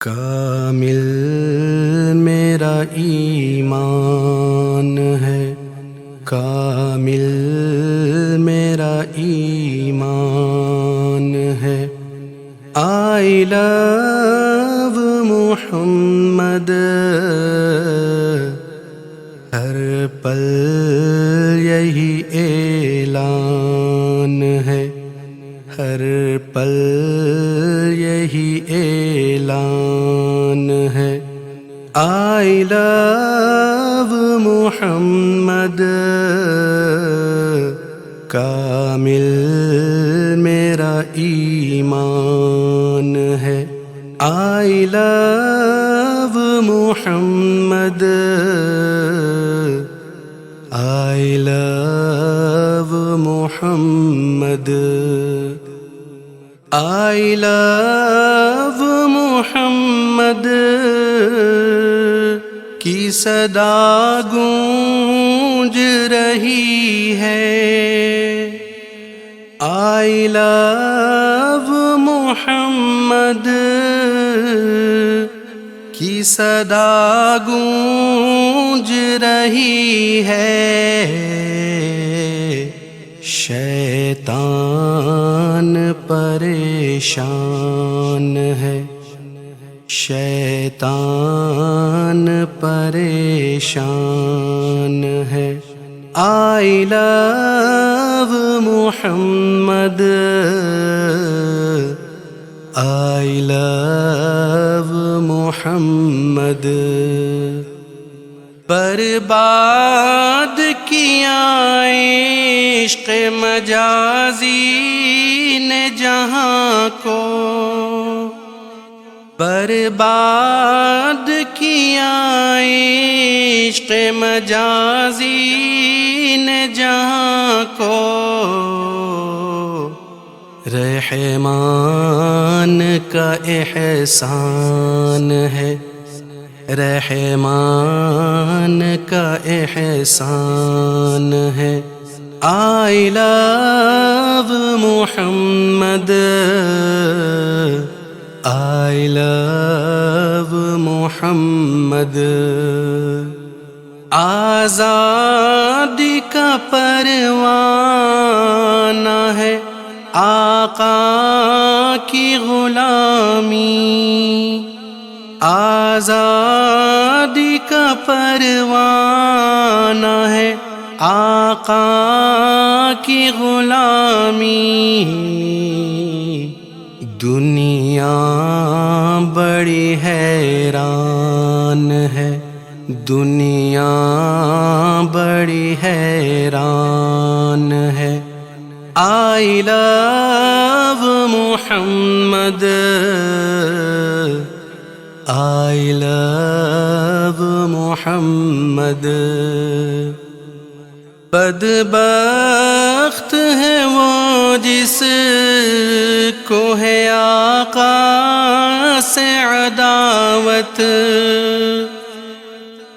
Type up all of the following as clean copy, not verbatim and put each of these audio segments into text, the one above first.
کامل میرا ایمان ہے، کامل میرا ایمان ہے۔ I love محمد، ہر پل یہی اعلان ہے، ہر پل یہی اعلان ہے۔ I love محمد، کامل میرا ایمان ہے۔ I love Muhammad, I love Muhammad, I love محمد کی صدا گونج رہی ہے۔ I love محمد کی صدا گونج رہی ہے۔ شیطان پریشان ہے، شیطان پریشان ہے۔ I love Muhammad, I love محمد۔ برباد کیا عشق مجازی نے جہاں کو، برباد کیا عشق مجازی نے جہاں کو۔ رحمان کا احسان ہے، رحمان کا احسان ہے۔ I love Muhammad, I love محمد۔ آزادی کا پروانہ ہے آقا کی غلامی، آزادی کا پروانہ ہے آقا کی غلامی۔ دنیا بڑی حیران ہے، دنیا بڑی حیران ہے۔ I love Muhammad, I love محمد۔ بدبخت ہے وہ جس کو ہے آقا سے عداوت،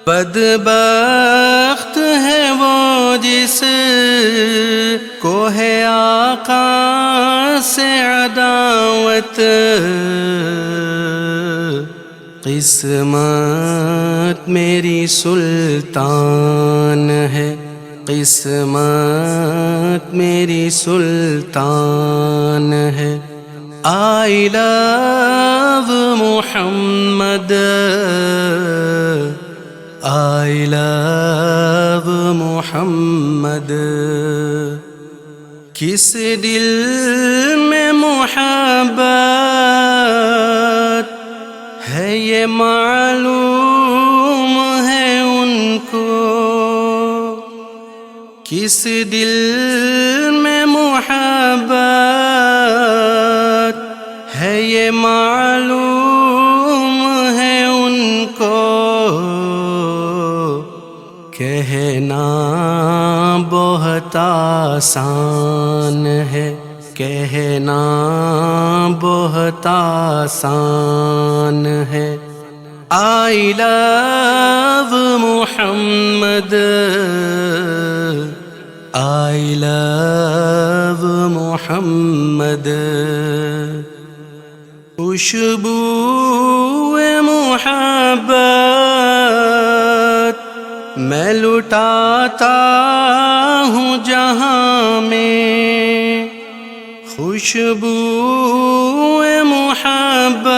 بدبخت ہے وہ جس کو ہے آقا سے عداوت۔ قسمت میری سلطان ہے، قسمت میری سلطان ہے۔ I love Muhammad, I love محمد۔ کس دل میں محبت ہے یہ معلوم ہے ان کو، کس دل میں محبت ہے یہ معلوم ہے ان کو۔ کہنا بہت آسان ہے، کہنا بہت آسان ہے۔ I love Muhammad, I love محمد۔ خوشبو محبت میں لٹاتا ہوں جہاں میں، خوشبو محبت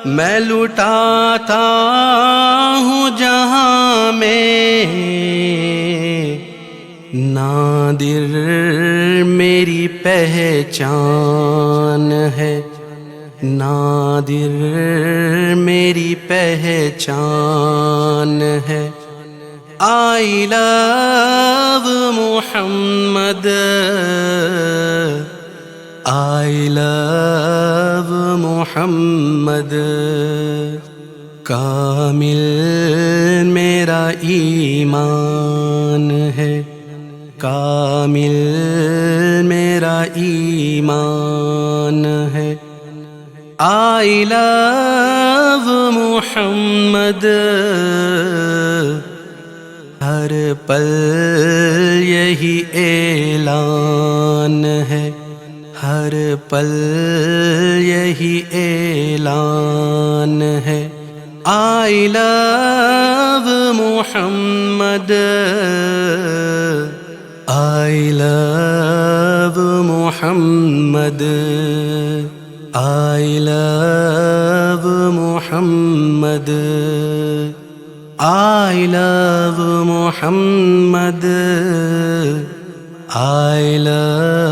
میں لٹاتا ہوں جہاں میں، نادر میری پہچان ہے، نادر میری پہچان ہے۔ I love Muhammad, I love محمد۔ کامل میرا ایمان ہے، کامل میرا ایمان ہے۔ I love محمد، ہر پل یہی اعلان ہے، ہر پل یہی اعلان ہے۔ I love Muhammad, I love Muhammad, I love Muhammad, I love Muhammad, I love